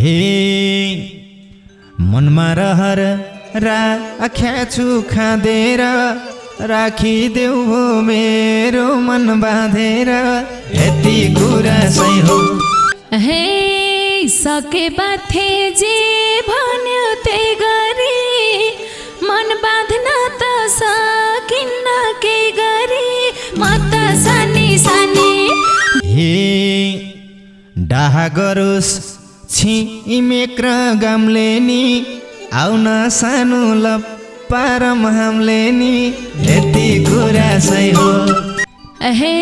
हे मनमा रहर राख्याछु खाँदेर राखिदेऊ हो मेरो मन बाँधेर यति कुरा सही हो। हे सके बाथे जे भन्यो त्यही गरी मन बाँध्न त सकिन्न के गरी म त सानी सानी। हे डाहा गरोस् छिमेक र गामले नि आउन सानो लप्पारम हामले नि यति कुरा सही हो। हे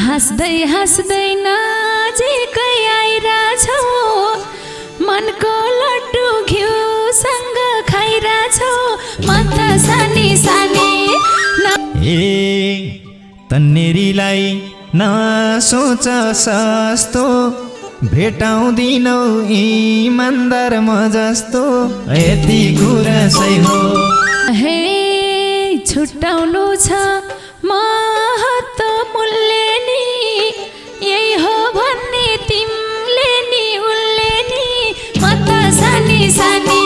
हाँस्दै हाँस्दै नजिकै आइराछौ मनको लड्डु घिउसँग खाइराछौ म त सानी सानी। हे तन्नेरीलाई नसोच सस्तो भेटाउँदिनौ इमानदार म जस्तो यति कुरा सही हो। हे छुट्याउनु छ महत्त्व मूल्य नि यही हो भन्ने तिमीले नि उनले नि म त सानी सानी।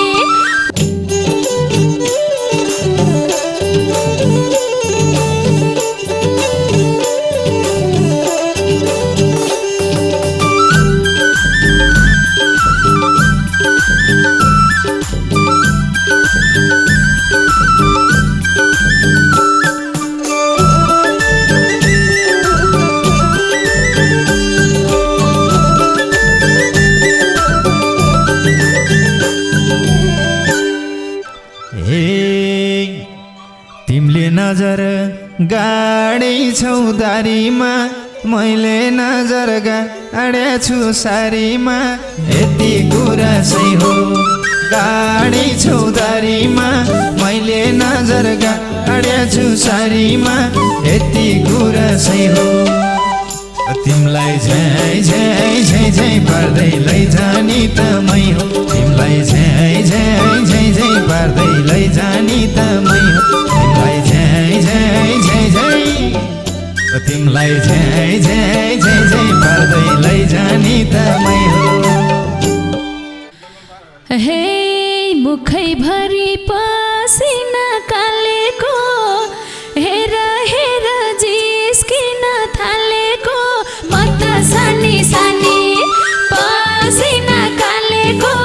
तिमीले नजर गाडै छौ दारीमा मैले नजर गाडेछु सारीमा यति कुरा सही हो। गाडै छौ दारीमा मैले नजर गाडेछु सारीमा यति कुरा सही हो। तिमलाई झै झै झै झै पार्दै लैजानी त मै हो। तिमलाई झै झै झै झै पार्दै लैजानी त मै हो। तिमलाई झै झै झै झै तिमलाई झै झै झै झै पार्दै लैजानी त मै हो। हे मुखै भरि पसिना कालेको हेर हेर जिस्किन थालेको म त सानी सानी। पसिना कालेको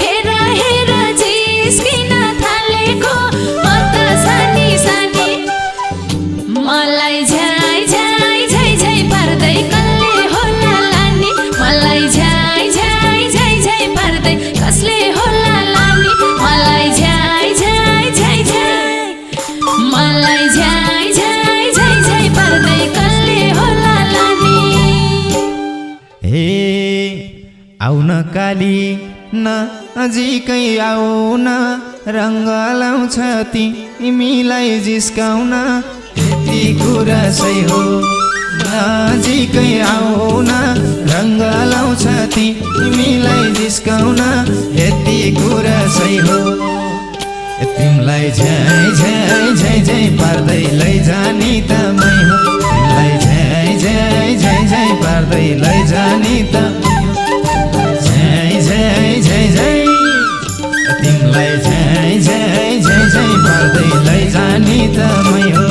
हेर हेर जिस्किन थालेको म त सानी सानी। मलाई झै झै झै झै पार्दै कसले होला लानी मलाई झै झै झै झै पार्दै कसले होला लानी मलाई झै झै झै झै मलाई झै झै झै झै पार्दै कसले होला लानी। हे आउन काली नजिकै आउन रङ्ग लाउँछ तिमीलाई जिस्काउन यति कुरा सही हो। नजिकै आउन रङ्ग लाउँछ तिमीलाई जिस्काउन यति कुरा सही हो। तिमीलाई झै झै झै झै पार्दै लैजानी त मै हो। तिमीलाई झै झै झै झै पार्दै लैजानी त झै झै झै झै तिमीलाई झै झै झै झै पार्दै लैजानी त मै हो।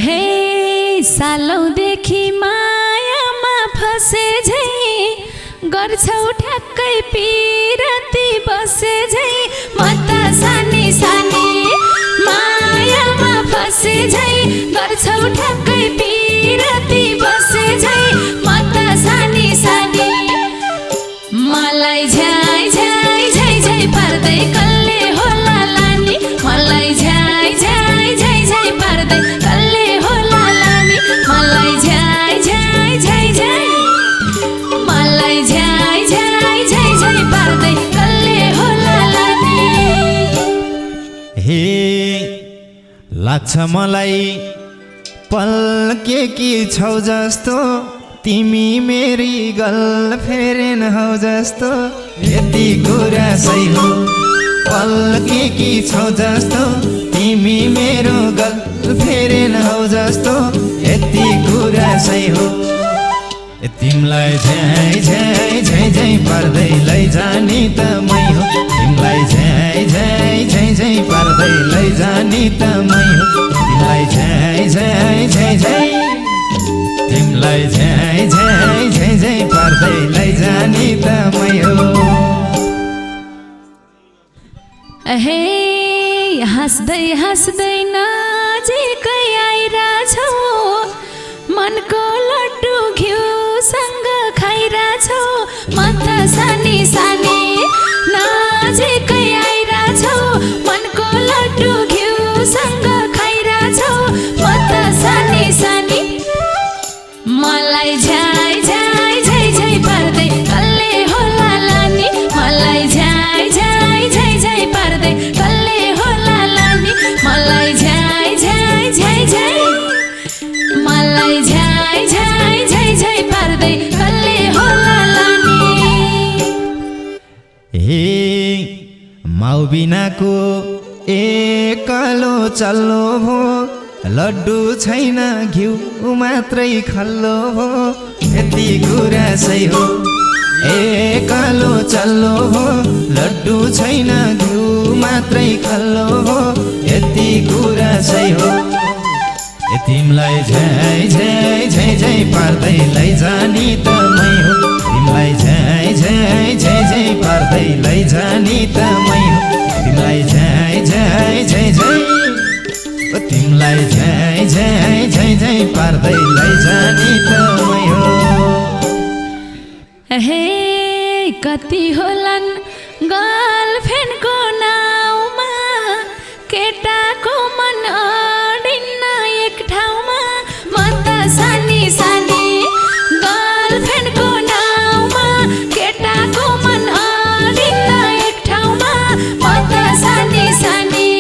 हे सालौँदेखि मायामा फसे झै गर्छौ ठ्याक्कै पिरती बसे झै म त सानी सानी। मायामा फसे झै गर्छौ ठ्याक्कै पिरती बसे झै म त सानी सानी। मलाई झै झै झै झै पार्दै कसले होला लानी मलाई झै झै झै झै पार्दै कसले होला लानी मलाई झै झै झै झै मलाई झै झै झै झै पार्दै कसले होला लानी। हे लाग्छ मलाई पल्के कि छौ जस्तो तिमी मेरी गर्लफ्रेन्ड हौ जस्तो यति कुरा सही हो। पल्के कि छौ जस्तो तिमी मेरो गर्लफ्रेन्ड हौ जस्तो यति कुरा सही हो। तिमलाई झ्याइ झ्याइ झ्याइ झ्याइ पार्दै लैजानी त मै हो तिमलाई झ्याइ झ्याइ झ्याइ झ्याइ पार्दै लैजानी त मै हो तिमलाई झ्याइ झ्याइ झ्याइ झ्याइ तिमलाई झ्याइ झ्याइ झ्याइ झ्याइ पार्दै लैजानी त मै हो। हे हाँस्दै हाँस्दै नजिकै आइरहेछौ मनको लड्डु घिउसँग खाइरहेछौ म त सानी सानी नजिकै आइरहेछौ मनको लड्डु घिउसँग खाइरहेछौ म त सानी सानी मलाई झ्याइ झ्याइ झ्याइ झ्याइ पार्दै कसले होला लानी मलाई झ्याइ झ्याइ झ्याइ झ्याइ पार्दै कसले होला लानी मलाई झ्याइ झ्याइ झ्याइ झ्याइ मलाई झ्याइ झ्याइ झ्याइ झ्याइ पार्दै कसले होला लानी। हे माउ बिनाको एकलो चल्लो भो लड्डु छैन घिउ मात्रै खल्लो हो यति कुरा सही हो एकलो चल्लो हो लड्डु छैन घिउ मात्रै खल्लो हो यति कुरा सही हो तिमलाई झ्याइ झ्याइ झ्याइ झ्याइ पार्दै लैजानी त मै हो तिमलाई झ्याइ झ्याइ झ्याइ झ्याइ पार्दै लैजानी त मै हो तिमलाई झ्याइ झ्याइ झ्याइ झ्याइ तिमलाई झ्याइ झ्याइ झ्याइ झ्याइ पार्दै लैजानी त मै हो। हे कति होलान् गर्लफ्रेन्डको नाउँमा केटाको मन अडिन्न एक ठाउँमा म त सानी सानी गर्लफ्रेन्डको नाउँमा केटाको मन अडिन्न एक ठाउँमा म त सानी सानी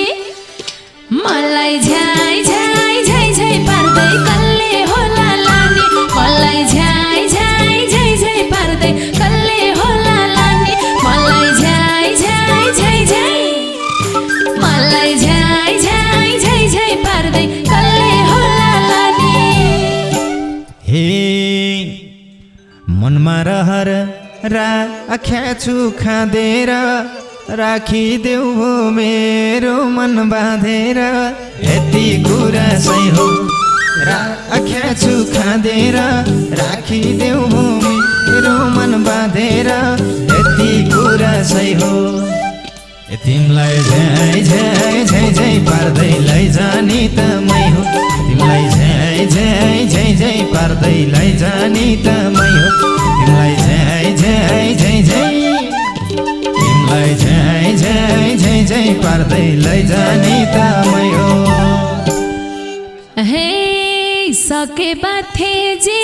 मलाई झ्याइ झ्याइ झ्याइ झ्याइ पार्दै कसले होला लानी मलाई झ्याइ झ्याइ झ्याइ झ्याइ पार्दै कसले होला लानी मलाई झ्याइ झ्याइ झ्याइ झ्याइ मलाई झ्याइ झ्याइ झ्याइ झ्याइ पार्दै कसले होला लानी। हे मनमा रहर राख्या छु खाँदेर राखिदेऊ हो मेरो मन बाँधेर यति कुरा सही हो राख्या छु खाँदेर राखिदेऊ हो मेरो मन बाँधेर यति कुरा सही हो तिमलाई झ्याइ झ्याइ झ्याइ झ्याइ पार्दै लैजानी त मै हो तिमलाई झ्याइ झ्याइ झ्याइ झ्याइ पार्दै लैजानी त मै हो तिमलाई झ्याइ झ्याइ झ्याइ झ्याइ तिमलाई झ्याइ झ्याइ झ्याइ झ्याइ पार्दै लैजानी त मै हो। हे सके बाथे जे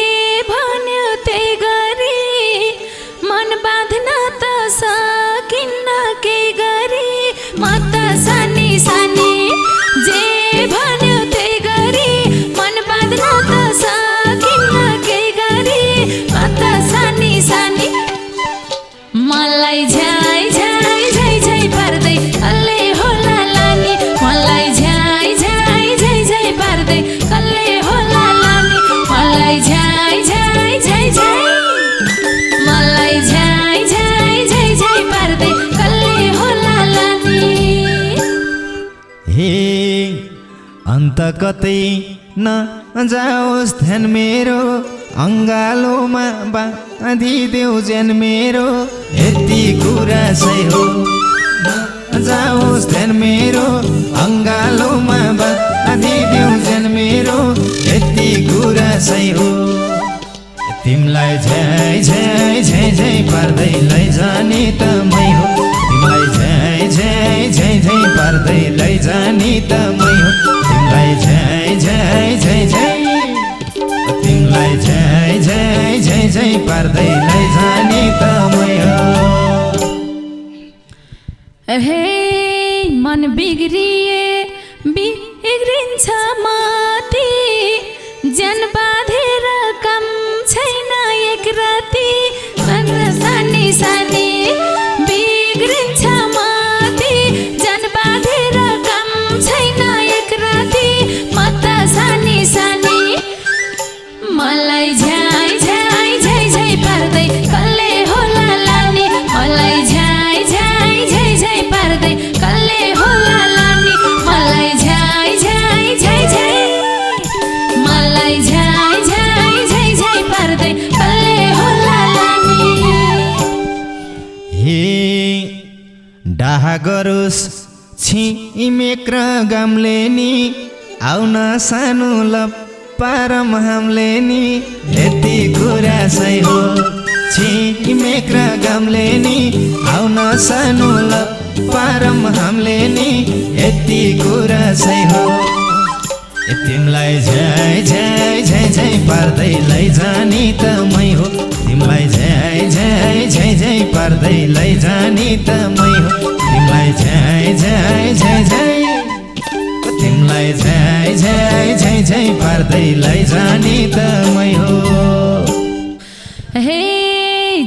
भन्यो त्यही गरी मन बाँध्न त सकिन्न केही गरी म त सानी सानी जे भन्यो त्यही गरी मन बाँध्न त सकिन्न केही गरी म त सानी सानी मलाई झ्याइ झ्याइ झ्याइ झ्याइ पार्दै कसले होला लानी मलाई झ्याइ झ्याइ झ्याइ झ्याइ पार्दै कसले होला लानी मलाई झ्याइ झ्याइ झ्याइ झ्याइ मलाई झ्याइ झ्याइ झ्याइ झ्याइ पार्दै कसले होला लानी। हे अन्त कतै नजाओस् ध्यान मेरो अङ्गालोमा बाँधिदेऊ ज्यान मेरो यति कुरा सही हो नजाओस् ध्यान मेरो अङ्गालोमा बाँधिदेऊ ज्यान मेरो यति कुरा सही हो तिमलाई झ्याइ झ्याइ झ्याइ झ्याइ पार्दै लैजानी त मै हो तिमलाई झ्याइ झ्याइ झ्याइ झ्याइ पार्दै लैजानी त मै हो तिमलाई झ्याइ झ्याइ झ्याइ झ्याइ तिमलाई झ्याइ झ्याइ झ्याइ झ्याइ पार्दै लैजानी त मै हो। हे मन बिग्रिए बिग्रिन्छ मती ज्यान बाँधेर काम छैन एक राति सानी सानी बिग्रिन्छ मती ज्यान बाँधेर काम छैन एक राति म त सानी सानी मलाई झ्याइ झ्याइ झ्याइ भागरोस् छिमेक र गामले नि आउन सानो लप्पारम हामले नि यति कुरा सही हो छिमेक र गामले नि आउन सानो लप्पारम हामले नि यति कुरा सही हो तिमलाई झै झै झै झै पार्दै लैजाने त मै हो तिमलाई झै झै झै झै पार्दै लैजाने त मै हो तिमलाई झै झै झै झै तिमलाई झै झै झै झै पार्दै लैजाने त मै हो हे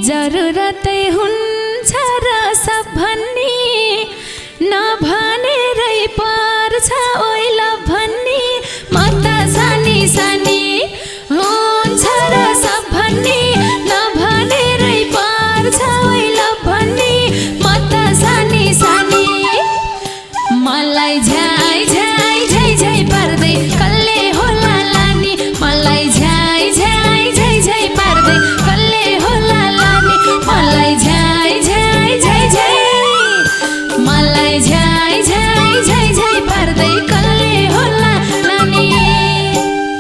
जरुरतै हुन्छ र सब भन्ने नभनेरै पर्छ ओइल भन्ने म त सानी सानी हुन्छ र सब भन्ने नभनेरै पर्छ ओइल भन्ने म त सानी सानी मलाई झै झै झै झै पर्दै कल्ले होला लानी मलाई झै झै झै झै पर्दै कल्ले होला लानी मलाई झै झै झै झै मलाई झै झै झै झै पर्दै कल्ले होला लानी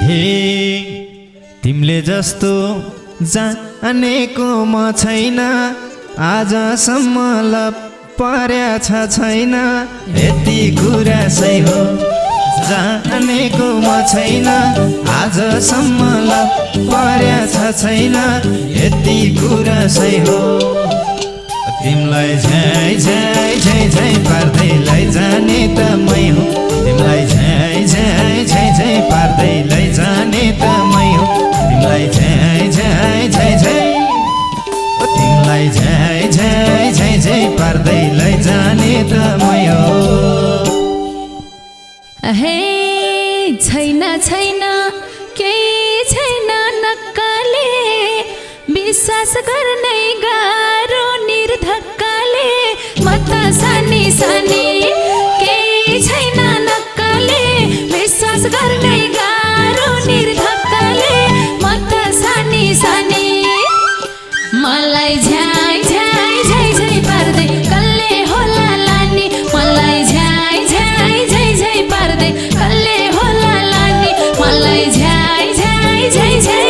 हे तिमीले जस्तो जानेको म छैन आजसम्म पर्याछ छैन यति कुरा सही हो जानेको म छैन आजसम्म पर्याछ छैन यति कुरा सही हो तिमीलाई झै झै झै झै पार्दै लैजाने त मै हो तिमीलाई झै झै झै झै पार्दै लैजाने त मै हो तिमीलाई झै झै झै झै तिमीलाई झै झै झै झै पार्दै लैजाने त मै हो हे छैन छैन केही छैन नक्कले विश्वास गर्नै गाह्रो निर्धक्कले म त सानी सानी केही छैन नक्कले विश्वास गर्नै गाह्रो निर्धक्कले म त सानी सानी मलाई झै झै झै झै पर्दै कल्ले होला लानी मलाई झै झै झै झै पर्दै कल्ले होला लानी मलाई झै झै झै झै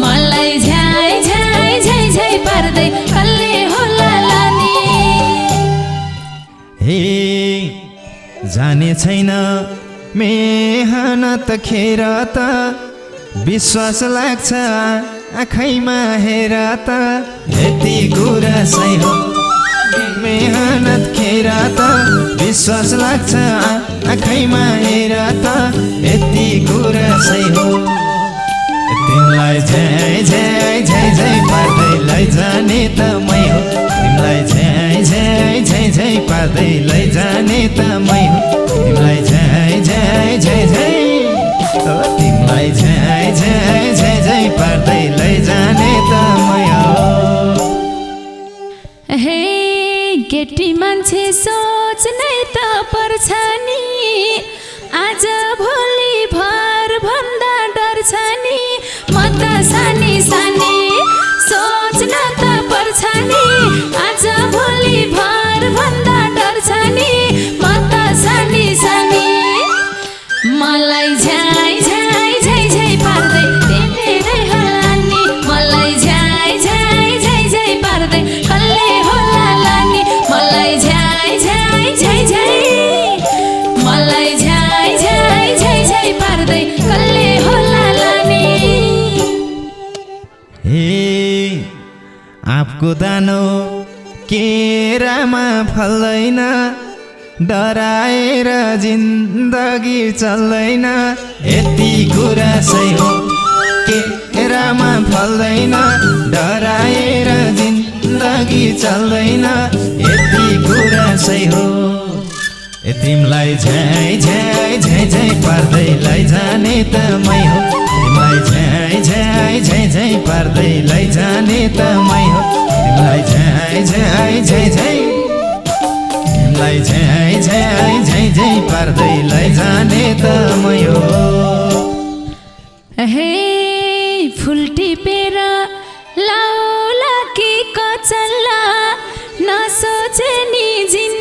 मलाई झै झै झै झै पर्दै कल्ले होला लानी हे जाने छैन मेहनत खेर त विश्वास लाग्छ आँखैमा हेर त यति कुरा सही हो मेहनत खेर त विश्वास लाग्छ आँखैमा हेर त यति कुरा सही हो तिमीलाई झै झै झै झै पार्दै लैजाने त मै हो तिमीलाई झै झै झै झै पार्दै लैजाने त मै हो तिमीलाई झै झै झै झै तिमीलाई झै झै झै झै पार्दै लैजाने त मै हो हे केटी मान्छे सोच्नै त पर्छ नि आज भोलि भर भन्दा डर्छ नि म त सानी सानी सोच्न त पर्छ नि आज भोलि भर भन्दा डर्छ नि म त सानी सानी मलाई झै झै झै झै पार्दै तिमीरै होला नि मलाई झै झै झै झै पार्दै कल्ले होला लानी मलाई झै झै झै झै मलाई झै झै झै झै पार्दै कल्ले होला लानी हे आँपको दानो केरामा फल्दैन डराएर जिन्दगी चल्दैन यति कुरा सही हो केरामा फल्दैन डराएर जिन्दगी चल्दैन यति कुरा सही हो तिमीलाई झै झै झै झै पार्दै लैजाने त मै हो तिमीलाई झै झै झै झै पार्दै लैजाने त मै हो तिमीलाई झै झै झै झै तिमीलाई झै झै झै झै पार्दै लैजाने त मै हो हे फुल टिपेर लाउला कि कचल्ला नसोचे नि जिन्दगी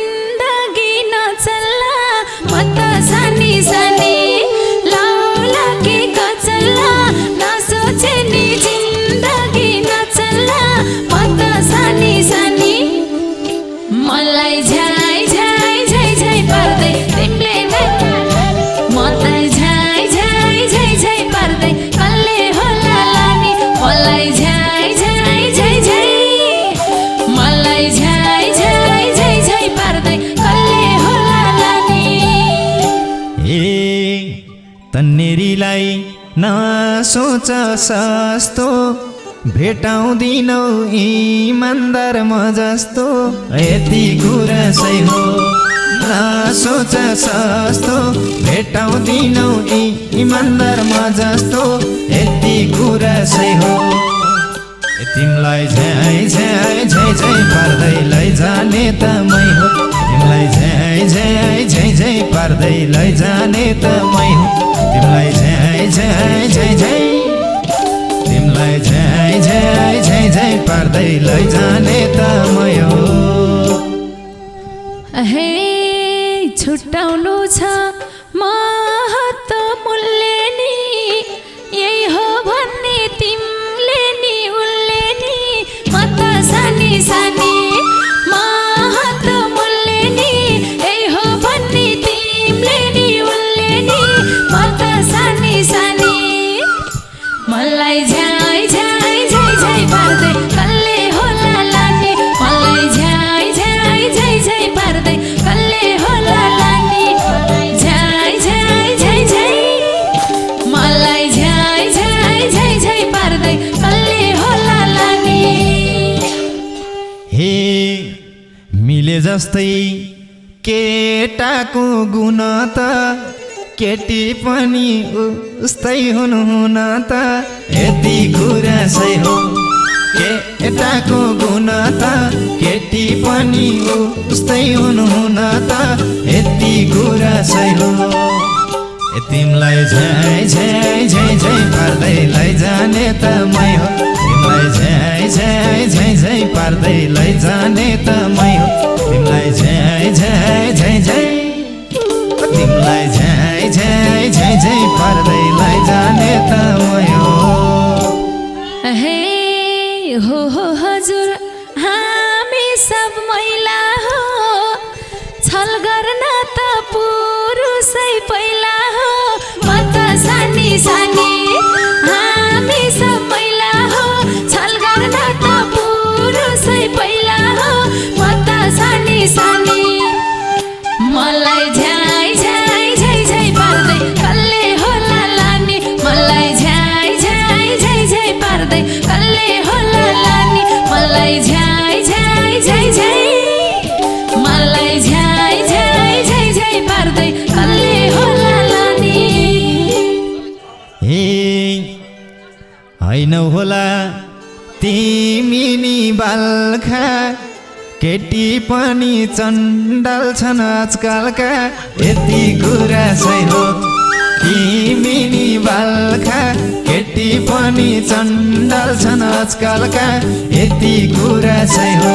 मेरीलाई नसोच सस्तो भेटाउँदिनौ इमान्दार म जस्तो यति कुरा सही हो नसोच सस्तो भेटाउँदिनौ इमान्दार म जस्तो यति कुरा सही हो तिमलाई झ्याइ झ्याइ झ्याइ झ्याइ पार्दै लैजाने त मै हो तिमलाई झ्याइ झ्याइ झ्याइ झ्याइ पार्दै लैजाने त मै हो तिमलाई झ्याइ झ्याइ झ्याइ झ्याइ तिमलाई झ्याइ झ्याइ झ्याइ झ्याइ पार्दै लैजाने त मै हो हे छुट्याउनु छ महत्त्व मूल्य नि यही हो भन्ने तिमीले नि उनले नि म त सानी सानी महत्त्व मूल्य नि यही हो भन्ने तिमीले नि उनले नि म त सानी सानी मलाई झ्याइ झ्याइ झ्याइ झ्याइ पार्दै कसले होला लाने मलाई झ्याइ झ्याइ झ्याइ झ्याइ पार्दै कसले होला लाने झ्याइ झ्याइ झ्याइ झ्याइ मलाई झ्याइ झ्याइ झ्याइ झ्याइ पार्दै कसले होला लाने हे मिले जस्तै केटाको गुण त केटी पनि उस्तै हुनुहुन त यति कुरा सही हो केटाको गुण त केटी पनि उस्तै हुनुहुन त यति कुरा सही हो तिमलाई झ्याइ झ्याइ झ्याइ झ्याइ पार्दै लैजाने त मै हो तिमलाई झ्याइ झ्याइ झ्याइ झ्याइ पार्दै लैजाने त मै हो तिमलाई झ्याइ झ्याइ झ्याइ झ्याइ तिमलाई झ्याइ झ्याइ झ्याइ झ्याइ पार्दै लैजाने त मै हो हे हो हजुर हामी सब महिला हो छल गर्न त पुरुषै पहिला हो म त सानी सानी हामी सब महिला हो छल गर्न त पुरुषै पहिला हो म त सानी सानी मलाई झ्याइ झ्याइ झ्याइ झ्याइ पार्दै कसले होला लाने मलाई झ्याइ झ्याइ झ्याइ झ्याइ पार्दै कसले होला लाने मलाई झ्याइ झ्याइ झ्याइ झ्याइ मलाई झ्याइ झ्याइ झ्याइ झ्याइ पार्दै कसले होला लाने हे होइन होला तिमी नि बालखा केटी पनि चण्डाल छन् आजकलका यति कुरा सही हो तिमी नि बालखा केटी पनि चण्डाल छन् आजकलका यति कुरा सही हो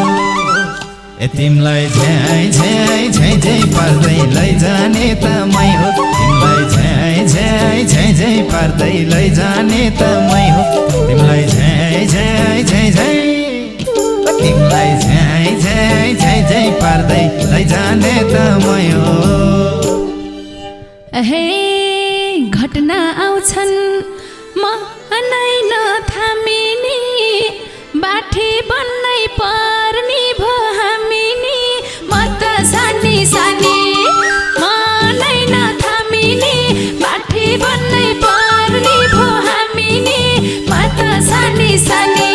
तिमलाई झ्याइ झ्याइ झ्याइ झ्याइ पार्दै लैजाने त मै हो तिमलाई झ्याइ झ्याइ झ्याइ झ्याइ पार्दै लैजाने त मै हो तिमलाई झ्याइ झ्याइ झ्याइ झ्याइ तिमलाई झ्याइ झ्याइ झ्याइ झ्याइ पार्दै लैजाने त मै हो हे घटना आउँछन् मनै नथामिनी बाठी बन्नै पर्ने भो हामी नि म त सानी सानी मनै नथामिनी बाठी बन्नै पर्ने भो हामी नि म त सानी सानी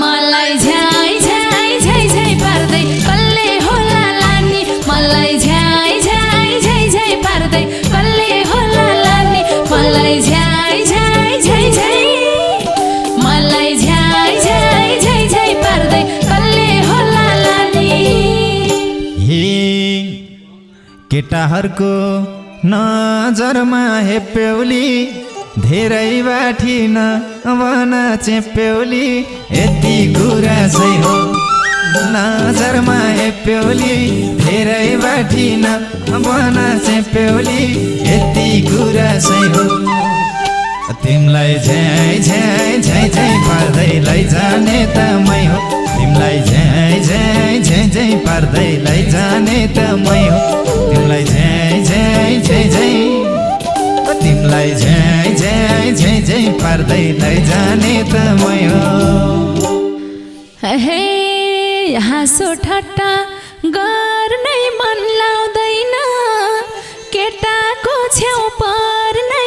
मलाई झ्याइ झ्याइ झ्याइ झ्याइ पार्दै कसले होला लाने मलाई झ्याइ झ्याइ झ्याइ झ्याइ पार्दै कसले होला लाने मलाई झ्याइ झ्याइ झ्याइ झ्याइ मलाई झ्याइ झ्याइ झ्याइ झ्याइ पार्दै कसले होला लाने हे केटाहरूको नजरमा हेप्यौली धेरै बाठी नभन चेप्यौली यति कुरा सही हो नजरमा हेप्यौली धेरै बाठी नभन चेप्यौली यति कुरा सही हो तिमलाई झ्याइ झ्याइ झ्याइ झ्याइ पार्दै लैजाने त मै हो तिमलाई झ्याइ झ्याइ झ्याइ झ्याइ पार्दै लैजाने त मै हो तिमलाई झ्याइ झ्याइ झ्याइ झ्याइ तिमलाई झ्याइ झ्याइ झ्याइ झ्याइ पार्दै लैजाने त मै हो हे हाँसो ठट्टा गर्नै मन लाउँदैन केटाको छेउ पर्नै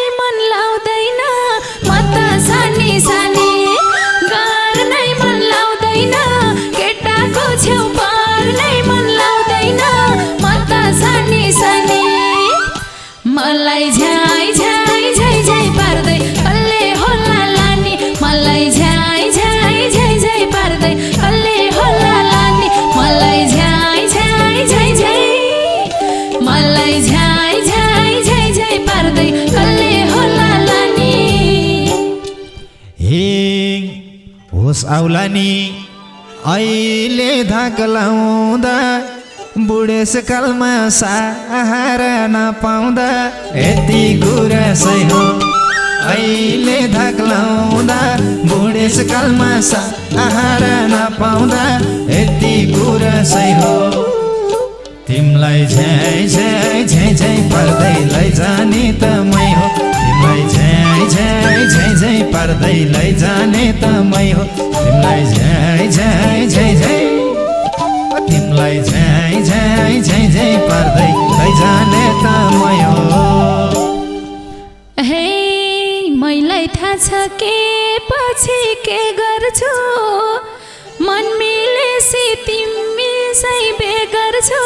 आउला नि अहिले धाक लाउँदा बुढेसकालमा सहारा नपाउँदा यति कुरा सही हो अहिले धाक लाउँदा बुढेसकालमा सहारा नपाउँदा यति कुरा सही हो तिमलाई झ्याइ झ्याइ झ्याइ झ्याइ पार्दै लैजाने त मै हो तिमलाई झ्याइ झ्याइ झ्याइ झ्याइ पार्दै लैजाने त मै हो तिमलाई झ्याइ झ्याइ झ्याइ झ्याइ तिमलाई झ्याइ झ्याइ झ्याइ झ्याइ पार्दै लैजाने त मै हो हे मैलाई थाहा छ के पछि के गर्छु मन मिलेसी तिमी सही बे गर्छु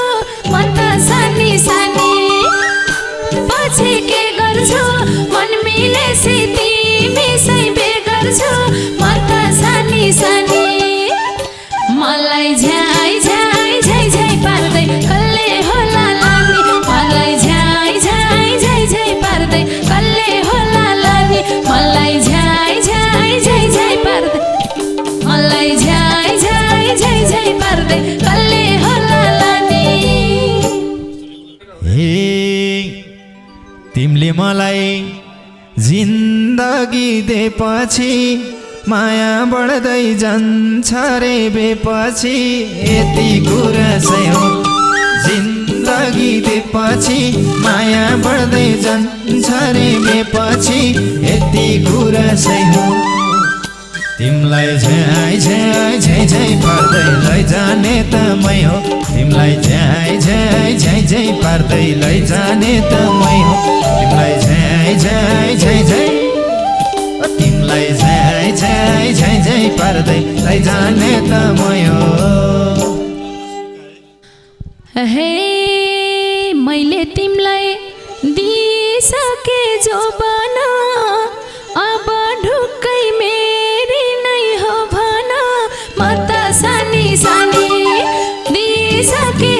म त सानी सानी पछि के गर्छु मन मिलेसी तिमी सही बे गर्छु म त सानी सानी मलाई झ्याइ झ्याइ झ्याइ झ्याइ पार्दै कल्ले होला लानी मलाई झ्याइ झ्याइ झ्याइ झ्याइ पार्दै कल्ले होला लानी मलाई झ्याइ झ्याइ झ्याइ झ्याइ पार्दै मलाई झ्याइ झ्याइ झ्याइ झ्याइ पार्दै कल्ले होला लानी हे तिमीले मलाई जिन्दगी दिएपछि माया बढ्दै जान्छ रे बेपछि यति कुरा चाहिँ हो जिन्दगी दिएपछि माया बढ्दै जान्छ रे बेपछि यति कुरा चाहिँ हो तिमलाई झ्याइ झ्याइ झ्याइ झ्याइ पार्दै लैजाने त मै हो तिमलाई झ्याइ झ्याइ झ्याइ झ्याइ पार्दै लैजाने त मै हो तिमलाई झ्याइ झ्याइ झ्याइ झ्याइ तिमलाई झ्याइ झ्याइ झ्याइ झ्याइ पार्दै लैजाने त मै हो हे मैले तिमीलाई दिइसके जो बना अब ढुक्कै मेरी नै हो भन म त सानी सानी दिइसके